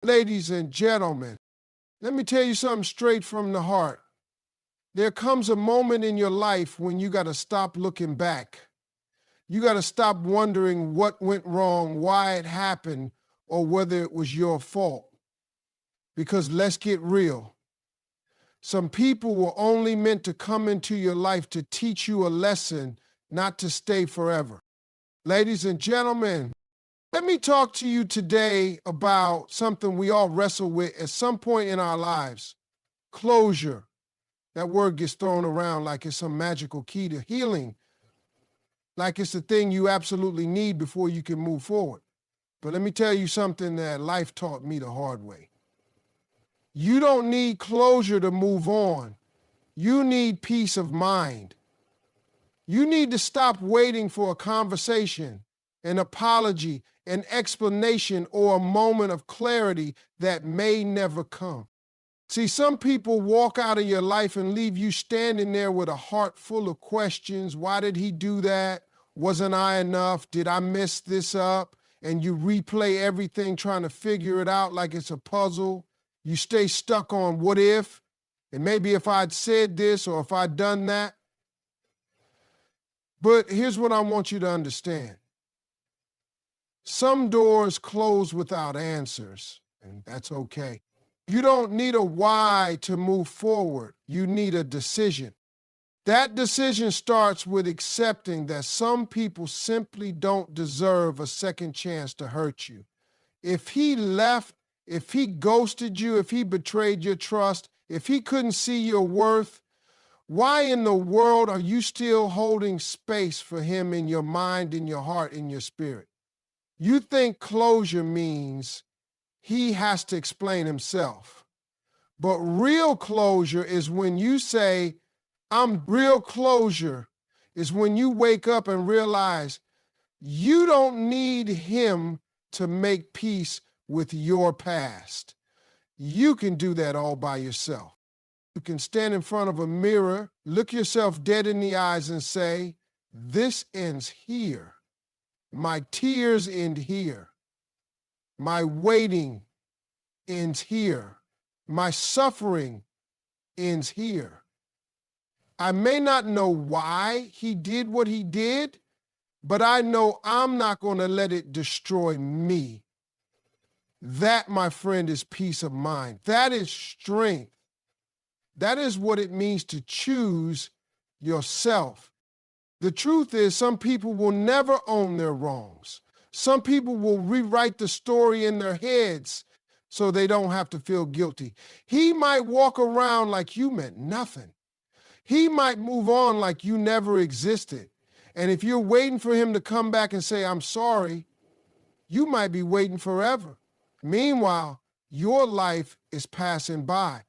Ladies and gentlemen, let me tell you something straight from the heart. There comes a moment in your life when you got to stop looking back. You got to stop wondering what went wrong, why it happened, or whether it was your fault. Because let's get real. Some people were only meant to come into your life to teach you a lesson, not to stay forever. Ladies and gentlemen, let me talk to you today about something we all wrestle with at some point in our lives. Closure. That word gets thrown around like it's some magical key to healing, like it's the thing you absolutely need before you can move forward. But let me tell you something that life taught me the hard way. You don't need closure to move on. You need peace of mind. You need to stop waiting for a conversation, an apology, an explanation, or a moment of clarity that may never come. See, some people walk out of your life and leave you standing there with a heart full of questions. Why did he do that? Wasn't I enough? Did I mess this up? And you replay everything trying to figure it out like it's a puzzle. You stay stuck on what if, and maybe if I'd said this or if I'd done that. But here's what I want you to understand. Some doors close without answers, and that's okay. You don't need a why to move forward. You need a decision. That decision starts with accepting that some people simply don't deserve a second chance to hurt you. If he left, if he ghosted you, if he betrayed your trust, if he couldn't see your worth, why in the world are you still holding space for him in your mind, in your heart, in your spirit? You think closure means he has to explain himself. But real closure is when you say, real closure is when you wake up and realize you don't need him to make peace with your past. You can do that all by yourself. You can stand in front of a mirror, look yourself dead in the eyes and say, this ends here. My tears end here. My waiting ends here. My suffering ends here. I may not know why he did what he did, but I know I'm not going to let it destroy me. That, my friend, is peace of mind. That is strength. That is what it means to choose yourself. The truth is, some people will never own their wrongs. Some people will rewrite the story in their heads so they don't have to feel guilty. He might walk around like you meant nothing. He might move on like you never existed. And if you're waiting for him to come back and say, I'm sorry, you might be waiting forever. Meanwhile, your life is passing by.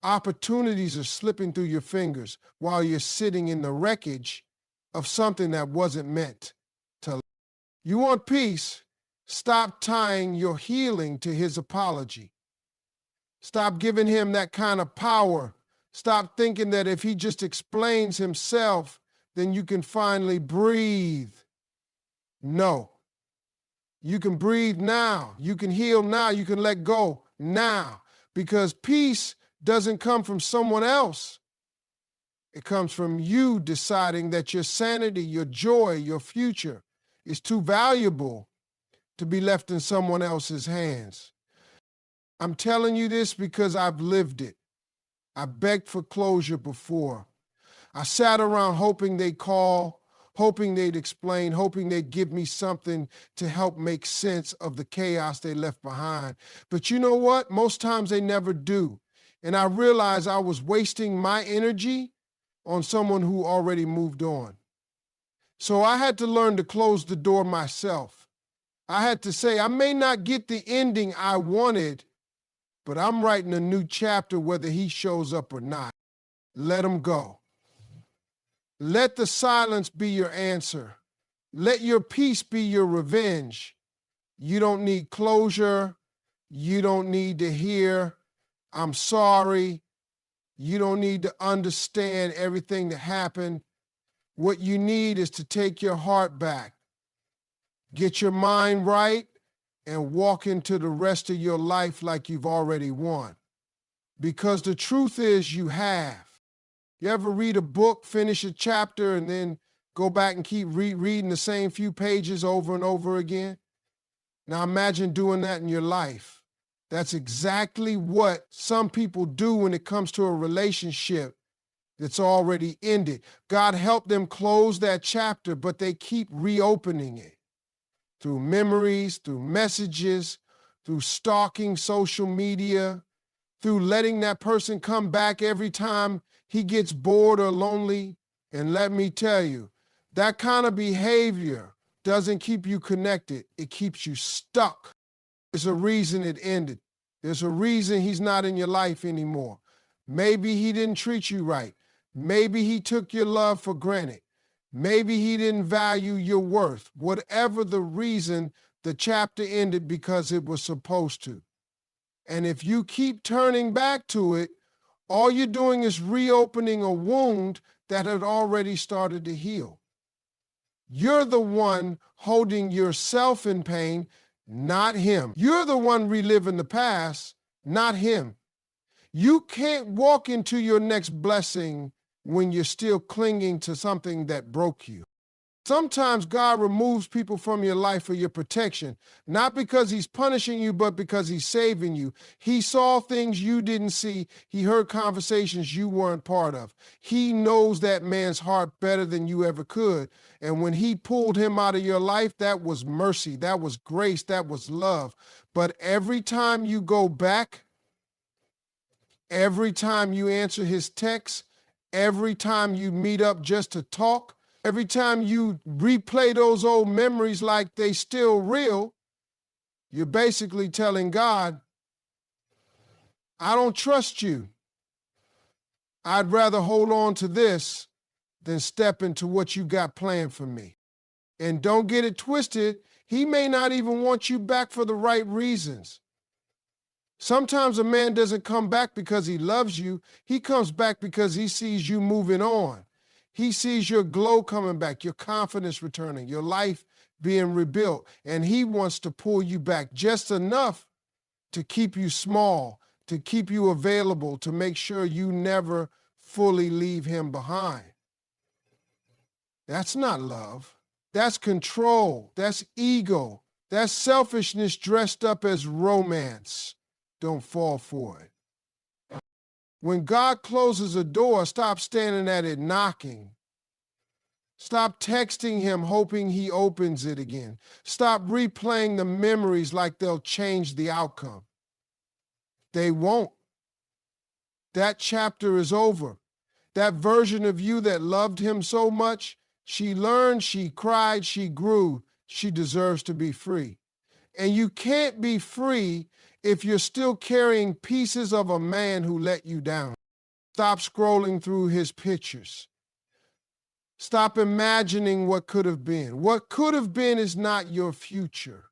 Opportunities are slipping through your fingers while you're sitting in the wreckage of something that wasn't meant to last. You want peace? Stop tying your healing to his apology. Stop giving him that kind of power. Stop thinking that if he just explains himself, then you can finally breathe. No. You can breathe now. You can heal now. You can let go now. Because peace doesn't come from someone else. It comes from you deciding that your sanity, your joy, your future is too valuable to be left in someone else's hands. I'm telling you this because I've lived it. I begged for closure before. I sat around hoping they'd call, hoping they'd explain, hoping they'd give me something to help make sense of the chaos they left behind. But you know what? Most times they never do. And I realized I was wasting my energy on someone who already moved on. So I had to learn to close the door myself. I had to say, I may not get the ending I wanted, but I'm writing a new chapter whether he shows up or not. Let him go. Let the silence be your answer. Let your peace be your revenge. You don't need closure. You don't need to hear, I'm sorry. You don't need to understand everything that happened. What you need is to take your heart back. Get your mind right and walk into the rest of your life like you've already won. Because the truth is you have. You ever read a book, finish a chapter, and then go back and keep reading the same few pages over and over again? Now imagine doing that in your life. That's exactly what some people do when it comes to a relationship that's already ended. God helped them close that chapter, but they keep reopening it through memories, through messages, through stalking social media, through letting that person come back every time he gets bored or lonely. And let me tell you, that kind of behavior doesn't keep you connected. It keeps you stuck. There's a reason it ended. There's a reason he's not in your life anymore. Maybe he didn't treat you right. Maybe he took your love for granted. Maybe he didn't value your worth. Whatever the reason, the chapter ended because it was supposed to. And if you keep turning back to it, all you're doing is reopening a wound that had already started to heal. You're the one holding yourself in pain, not him. You're the one reliving the past, not him. You can't walk into your next blessing when you're still clinging to something that broke you. Sometimes God removes people from your life for your protection, not because he's punishing you, but because he's saving you. He saw things you didn't see. He heard conversations you weren't part of. He knows that man's heart better than you ever could. And when he pulled him out of your life, that was mercy, that was grace, that was love. But every time you go back, every time you answer his text, every time you meet up just to talk, every time you replay those old memories like they still real, you're basically telling God, I don't trust you. I'd rather hold on to this than step into what you got planned for me. And don't get it twisted, he may not even want you back for the right reasons. Sometimes a man doesn't come back because he loves you. He comes back because he sees you moving on. He sees your glow coming back, your confidence returning, your life being rebuilt, and he wants to pull you back just enough to keep you small, to keep you available, to make sure you never fully leave him behind. That's not love. That's control. That's ego. That's selfishness dressed up as romance. Don't fall for it. When God closes a door, stop standing at it knocking. Stop texting him hoping he opens it again. Stop replaying the memories like they'll change the outcome. They won't. That chapter is over. That version of you that loved him so much, she learned, she cried, she grew. She deserves to be free. And you can't be free if you're still carrying pieces of a man who let you down. Stop scrolling through his pictures. Stop imagining what could have been. What could have been is not your future.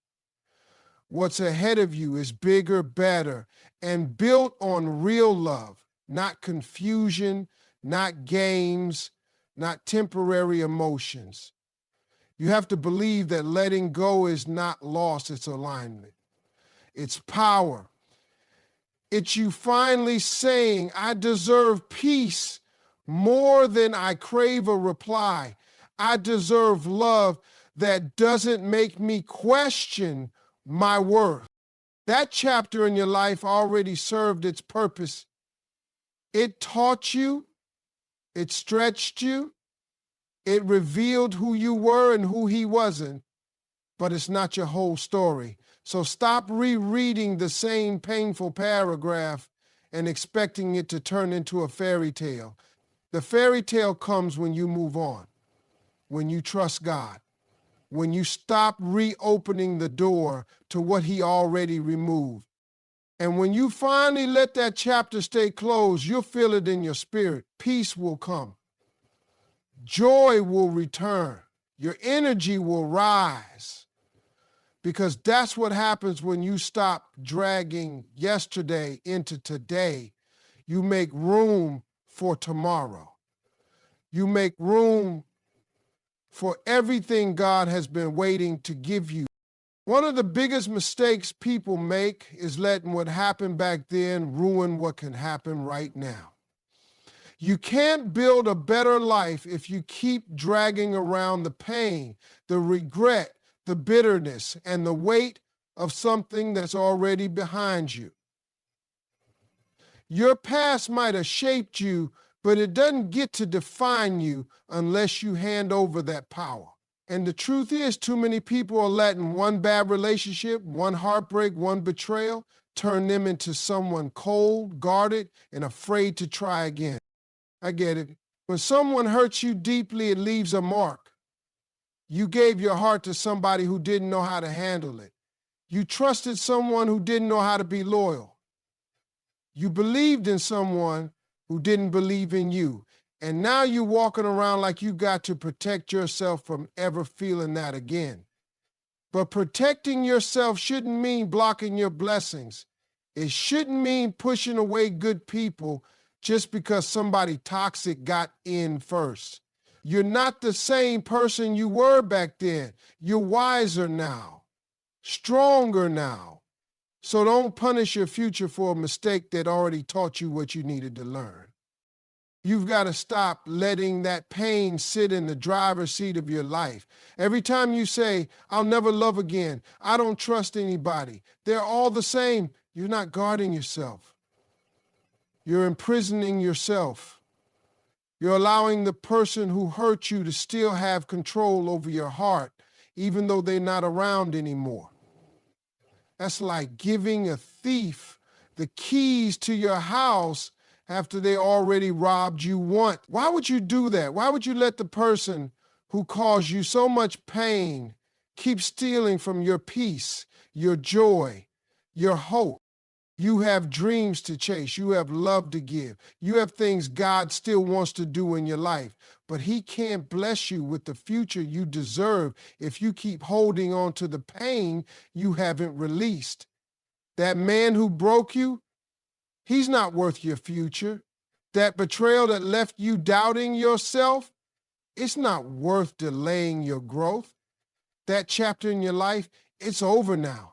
What's ahead of you is bigger, better, and built on real love, not confusion, not games, not temporary emotions. You have to believe that letting go is not loss, it's alignment. It's power. It's you finally saying, I deserve peace more than I crave a reply. I deserve love that doesn't make me question my worth. That chapter in your life already served its purpose. It taught you, it stretched you, it revealed who you were and who he wasn't, but it's not your whole story. So stop rereading the same painful paragraph and expecting it to turn into a fairy tale. The fairy tale comes when you move on, when you trust God, when you stop reopening the door to what he already removed. And when you finally let that chapter stay closed, you'll feel it in your spirit. Peace will come. Joy will return. Your energy will rise. Because that's what happens when you stop dragging yesterday into today. You make room for tomorrow. You make room for everything God has been waiting to give you. One of the biggest mistakes people make is letting what happened back then ruin what can happen right now. You can't build a better life if you keep dragging around the pain, the regret, the bitterness, and the weight of something that's already behind you. Your past might have shaped you, but it doesn't get to define you unless you hand over that power. And the truth is, too many people are letting one bad relationship, one heartbreak, one betrayal turn them into someone cold, guarded, and afraid to try again. I get it. When someone hurts you deeply, it leaves a mark. You gave your heart to somebody who didn't know how to handle it. You trusted someone who didn't know how to be loyal. You believed in someone who didn't believe in you. And now you're walking around like you got to protect yourself from ever feeling that again. But protecting yourself shouldn't mean blocking your blessings. It shouldn't mean pushing away good people just because somebody toxic got in first. You're not the same person you were back then. You're wiser now, stronger now. So don't punish your future for a mistake that already taught you what you needed to learn. You've got to stop letting that pain sit in the driver's seat of your life. Every time you say, I'll never love again, I don't trust anybody, they're all the same, you're not guarding yourself. You're imprisoning yourself. You're allowing the person who hurt you to still have control over your heart, even though they're not around anymore. That's like giving a thief the keys to your house after they already robbed you once. Why would you do that? Why would you let the person who caused you so much pain keep stealing from your peace, your joy, your hope? You have dreams to chase. You have love to give. You have things God still wants to do in your life. But he can't bless you with the future you deserve if you keep holding on to the pain you haven't released. That man who broke you, he's not worth your future. That betrayal that left you doubting yourself, it's not worth delaying your growth. That chapter in your life, it's over now.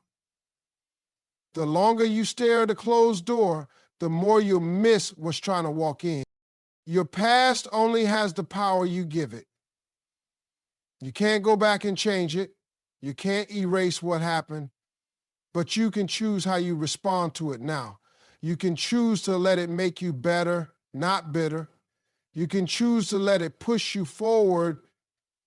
The longer you stare at a closed door, the more you'll miss what's trying to walk in. Your past only has the power you give it. You can't go back and change it. You can't erase what happened, but you can choose how you respond to it now. You can choose to let it make you better, not bitter. You can choose to let it push you forward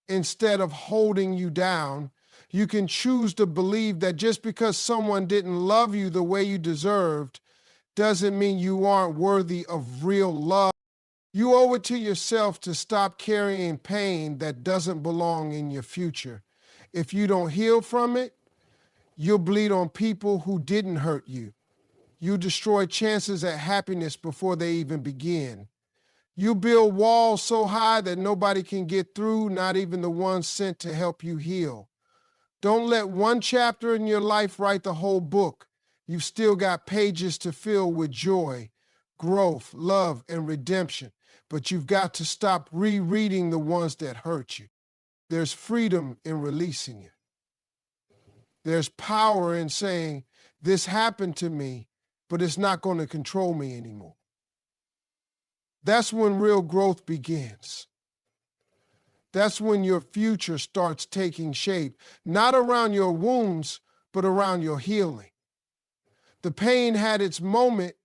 instead of holding you down. You can choose to believe that just because someone didn't love you the way you deserved doesn't mean you aren't worthy of real love. You owe it to yourself to stop carrying pain that doesn't belong in your future. If you don't heal from it, you'll bleed on people who didn't hurt you. You destroy chances at happiness before they even begin. You build walls so high that nobody can get through, not even the ones sent to help you heal. Don't let one chapter in your life write the whole book. You've still got pages to fill with joy, growth, love, and redemption. But you've got to stop rereading the ones that hurt you. There's freedom in releasing it. There's power in saying, this happened to me, but it's not going to control me anymore. That's when real growth begins. That's when your future starts taking shape, not around your wounds, but around your healing. The pain had its moment.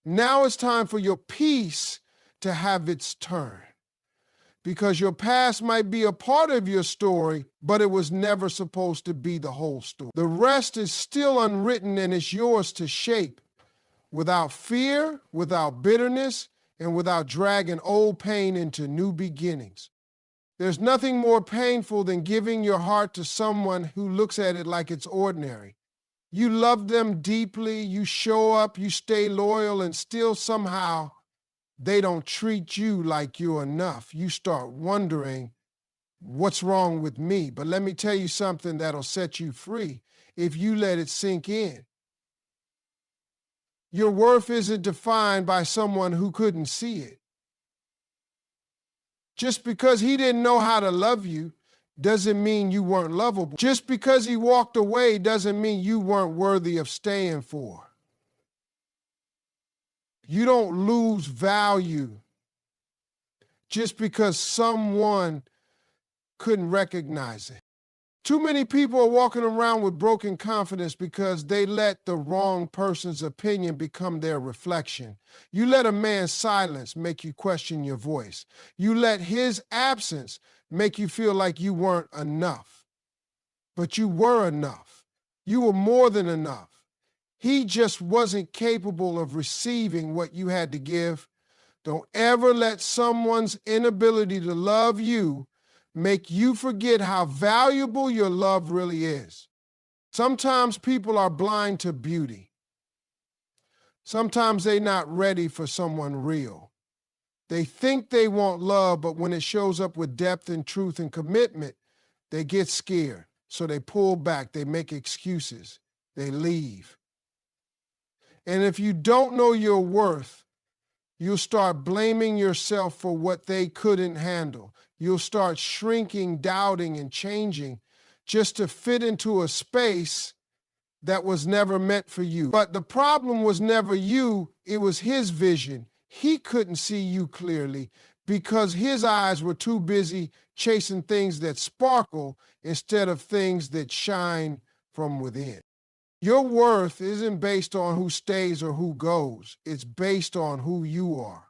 Now it's time for your peace to have its turn. Because your past might be a part of your story, but it was never supposed to be the whole story. The rest is still unwritten and it's yours to shape without fear, without bitterness, and without dragging old pain into new beginnings. There's nothing more painful than giving your heart to someone who looks at it like it's ordinary. You love them deeply, you show up, you stay loyal, and still somehow they don't treat you like you're enough. You start wondering, what's wrong with me? But let me tell you something that'll set you free if you let it sink in. Your worth isn't defined by someone who couldn't see it. Just because he didn't know how to love you doesn't mean you weren't lovable. Just because he walked away doesn't mean you weren't worthy of staying for. You don't lose value just because someone couldn't recognize it. Too many people are walking around with broken confidence because they let the wrong person's opinion become their reflection. You let a man's silence make you question your voice. You let his absence make you feel like you weren't enough. But you were enough. You were more than enough. He just wasn't capable of receiving what you had to give. Don't ever let someone's inability to love you make you forget how valuable your love really is. Sometimes people are blind to beauty. Sometimes they're not ready for someone real. They think they want love, but when it shows up with depth and truth and commitment, they get scared. So they pull back, they make excuses, they leave. And if you don't know your worth, you'll start blaming yourself for what they couldn't handle. You'll start shrinking, doubting, and changing just to fit into a space that was never meant for you. But the problem was never you, it was his vision. He couldn't see you clearly because his eyes were too busy chasing things that sparkle instead of things that shine from within. Your worth isn't based on who stays or who goes. It's based on who you are.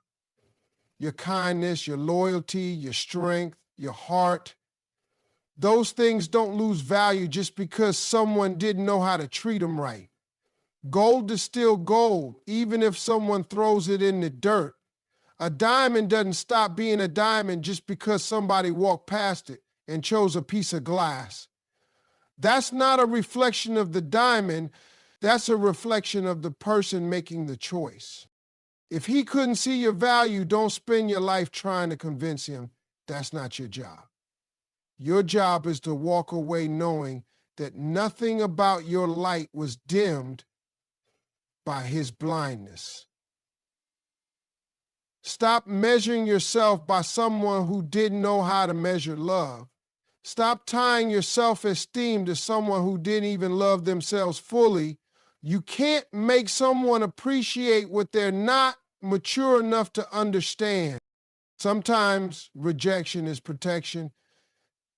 Your kindness, your loyalty, your strength, your heart. Those things don't lose value just because someone didn't know how to treat them right. Gold is still gold, even if someone throws it in the dirt. A diamond doesn't stop being a diamond just because somebody walked past it and chose a piece of glass. That's not a reflection of the diamond. That's a reflection of the person making the choice. If he couldn't see your value, don't spend your life trying to convince him. That's not your job. Your job is to walk away knowing that nothing about your light was dimmed by his blindness. Stop measuring yourself by someone who didn't know how to measure love. Stop tying your self-esteem to someone who didn't even love themselves fully. You can't make someone appreciate what they're not mature enough to understand. Sometimes rejection is protection.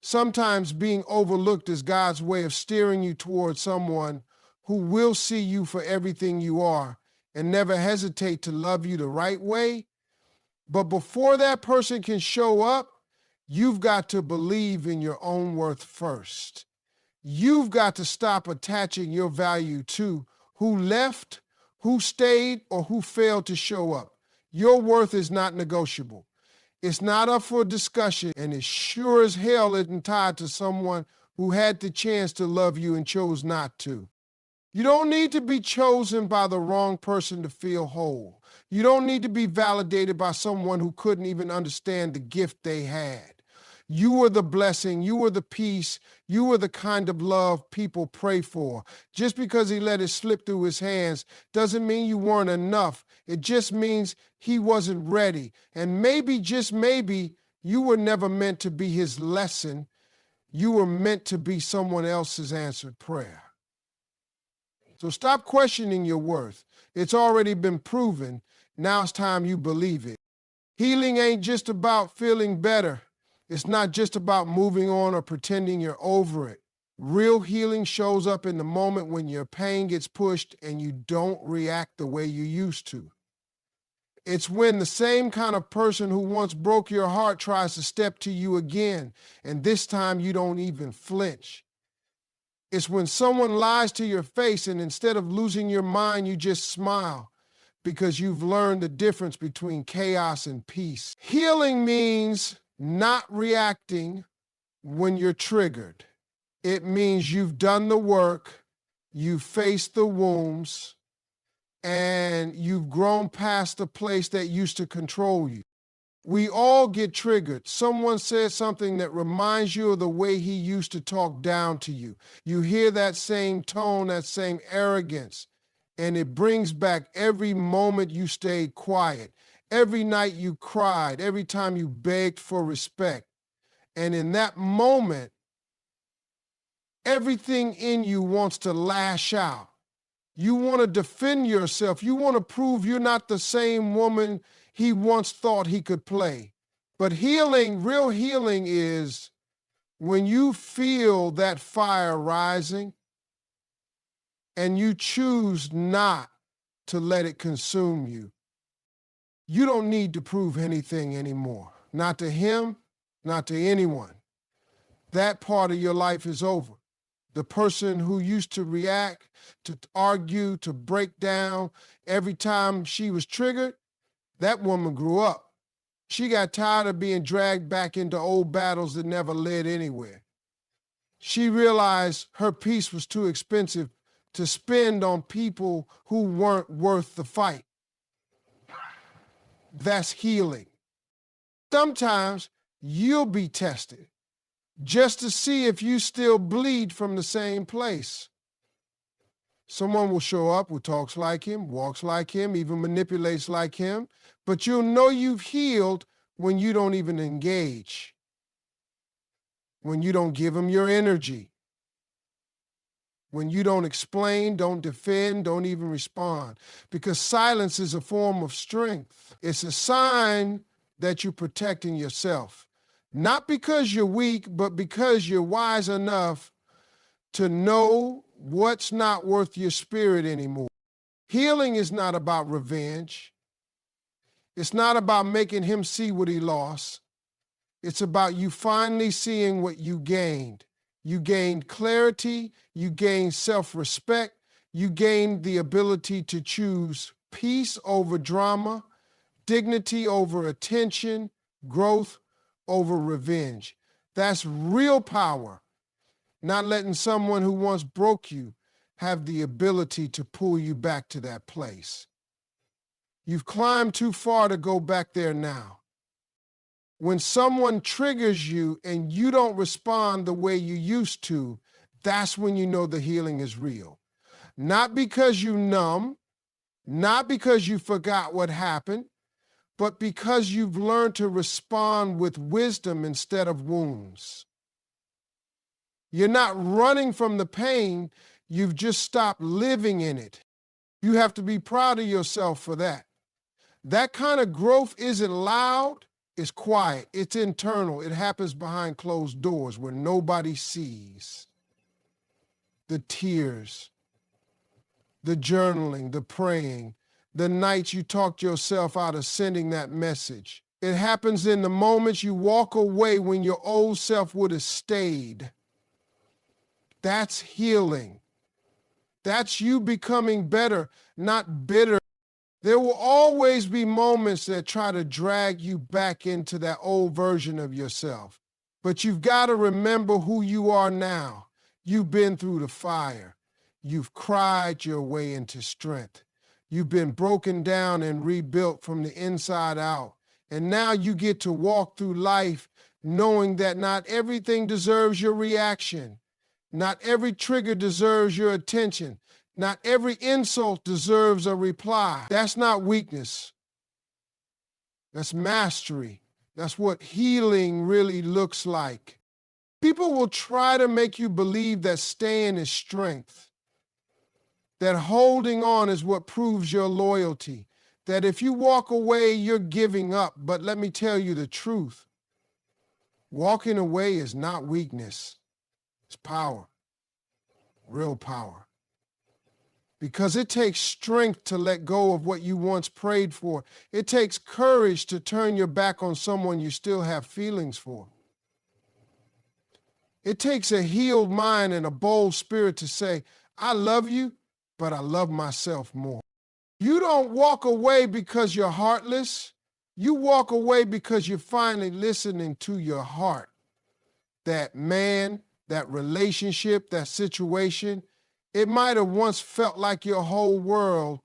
Sometimes being overlooked is God's way of steering you towards someone who will see you for everything you are and never hesitate to love you the right way. But before that person can show up, you've got to believe in your own worth first. You've got to stop attaching your value to who left, who stayed, or who failed to show up. Your worth is not negotiable. It's not up for discussion, and it sure as hell isn't tied to someone who had the chance to love you and chose not to. You don't need to be chosen by the wrong person to feel whole. You don't need to be validated by someone who couldn't even understand the gift they had. You were the blessing, you were the peace, you were the kind of love people pray for. Just because he let it slip through his hands doesn't mean you weren't enough. It just means he wasn't ready. And maybe, just maybe, you were never meant to be his lesson. You were meant to be someone else's answered prayer. So stop questioning your worth. It's already been proven. Now it's time you believe it. Healing ain't just about feeling better. It's not just about moving on or pretending you're over it. Real healing shows up in the moment when your pain gets pushed and you don't react the way you used to. It's when the same kind of person who once broke your heart tries to step to you again, and this time you don't even flinch. It's when someone lies to your face and instead of losing your mind, you just smile because you've learned the difference between chaos and peace. Healing means not reacting when you're triggered. It means you've done the work, you've faced the wounds, and you've grown past the place that used to control you. We all get triggered. Someone says something that reminds you of the way he used to talk down to you. You hear that same tone, that same arrogance, and it brings back every moment you stayed quiet, every night you cried, every time you begged for respect. And in that moment, Everything in you wants to lash out. You want to defend yourself. You want to prove you're not the same woman he once thought he could play. But healing, real healing, is when you feel that fire rising and you choose not to let it consume you. You don't need to prove anything anymore. Not to him, not to anyone. That part of your life is over. The person who used to react, to argue, to break down every time she was triggered, that woman grew up. She got tired of being dragged back into old battles that never led anywhere. She realized her peace was too expensive to spend on people who weren't worth the fight. That's healing. Sometimes you'll be tested just to see if you still bleed from the same place. Someone will show up who talks like him, walks like him, even manipulates like him, but you'll know you've healed when you don't even engage, when you don't give them your energy, when you don't explain, don't defend, don't even respond, because silence is a form of strength. It's a sign that you're protecting yourself. Not because you're weak, but because you're wise enough to know what's not worth your spirit anymore. Healing is not about revenge. It's not about making him see what he lost. It's about you finally seeing what you gained. You gained clarity, you gained self-respect, you gained the ability to choose peace over drama, dignity over attention, growth over revenge. That's real power. Not letting someone who once broke you have the ability to pull you back to that place. You've climbed too far to go back there now. When someone triggers you and you don't respond the way you used to, that's when you know the healing is real. Not because you numb, not because you forgot what happened, but because you've learned to respond with wisdom instead of wounds. You're not running from the pain, you've just stopped living in it. You have to be proud of yourself for that. That kind of growth isn't loud, it's quiet, it's internal. It happens behind closed doors where nobody sees. The tears, the journaling, the praying, the nights you talked yourself out of sending that message. It happens in the moments you walk away when your old self would have stayed. That's healing. That's you becoming better, not bitter. There will always be moments that try to drag you back into that old version of yourself. But you've got to remember who you are now. You've been through the fire. You've cried your way into strength. You've been broken down and rebuilt from the inside out. And now you get to walk through life knowing that not everything deserves your reaction. Not every trigger deserves your attention. Not every insult deserves a reply. That's not weakness. That's mastery. That's what healing really looks like. People will try to make you believe that staying is strength, that holding on is what proves your loyalty, that if you walk away, you're giving up. But let me tell you the truth. Walking away is not weakness. It's power, real power. Because it takes strength to let go of what you once prayed for. It takes courage to turn your back on someone you still have feelings for. It takes a healed mind and a bold spirit to say, I love you, but I love myself more. You don't walk away because you're heartless. You walk away because you're finally listening to your heart. That man, that relationship, that situation, it might have once felt like your whole world,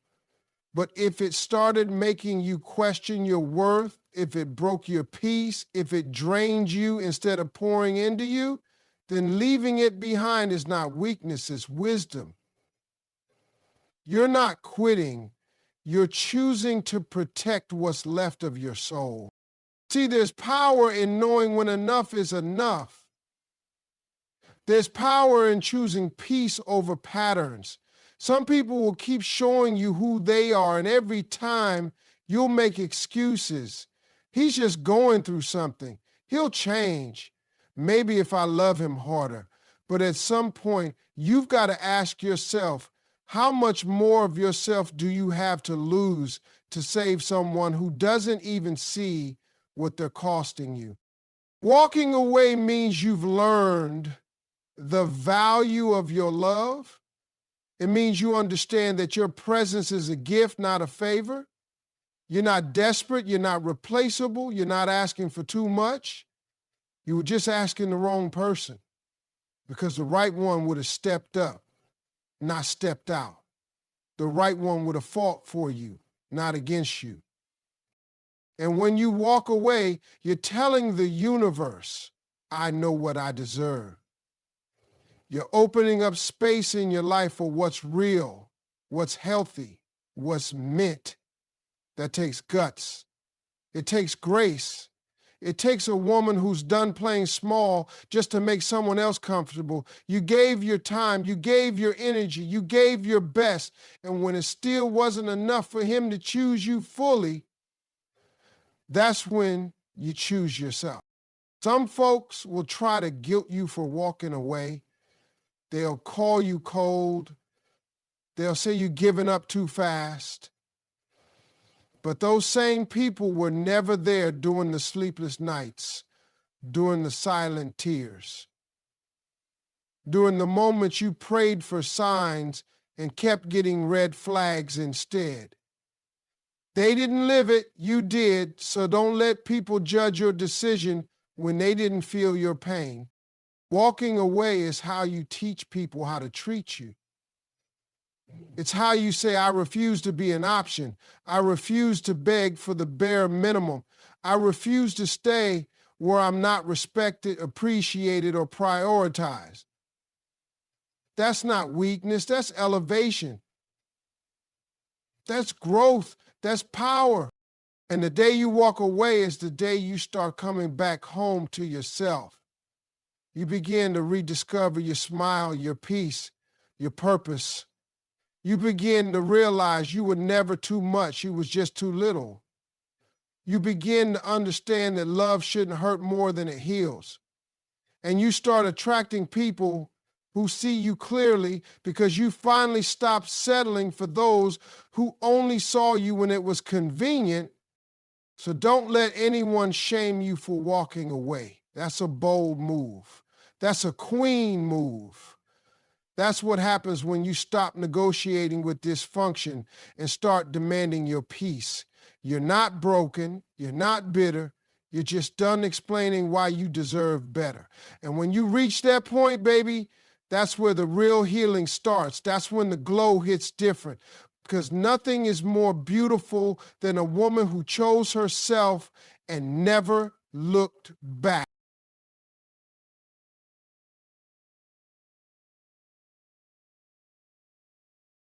but if it started making you question your worth, if it broke your peace, if it drained you instead of pouring into you, then leaving it behind is not weakness, it's wisdom. You're not quitting, you're choosing to protect what's left of your soul. See, there's power in knowing when enough is enough. There's power in choosing peace over patterns. Some people will keep showing you who they are, and every time you'll make excuses. He's just going through something. He'll change. Maybe if I love him harder. But at some point, you've got to ask yourself, how much more of yourself do you have to lose to save someone who doesn't even see what they're costing you? Walking away means you've learned the value of your love. It means you understand that your presence is a gift, not a favor. You're not desperate. You're not replaceable. You're not asking for too much. You were just asking the wrong person, because the right one would have stepped up, not stepped out. The right one would have fought for you, not against you. And when you walk away, you're telling the universe, I know what I deserve. You're opening up space in your life for what's real, what's healthy, what's meant. That takes guts. It takes grace. It takes a woman who's done playing small just to make someone else comfortable. You gave your time, you gave your energy, you gave your best, and when it still wasn't enough for him to choose you fully, that's when you choose yourself. Some folks will try to guilt you for walking away. They'll call you cold. They'll say you're giving up too fast. But those same people were never there during the sleepless nights, during the silent tears, during the moments you prayed for signs and kept getting red flags instead. They didn't live it, you did, so don't let people judge your decision when they didn't feel your pain. Walking away is how you teach people how to treat you. It's how you say, I refuse to be an option. I refuse to beg for the bare minimum. I refuse to stay where I'm not respected, appreciated, or prioritized. That's not weakness, that's elevation. That's growth, that's power. And the day you walk away is the day you start coming back home to yourself. You begin to rediscover your smile, your peace, your purpose. You begin to realize you were never too much, you was just too little. You begin to understand that love shouldn't hurt more than it heals. And you start attracting people who see you clearly because you finally stopped settling for those who only saw you when it was convenient. So don't let anyone shame you for walking away. That's a bold move. That's a queen move. That's what happens when you stop negotiating with dysfunction and start demanding your peace. You're not broken. You're not bitter. You're just done explaining why you deserve better. And when you reach that point, baby, that's where the real healing starts. That's when the glow hits different. Because nothing is more beautiful than a woman who chose herself and never looked back.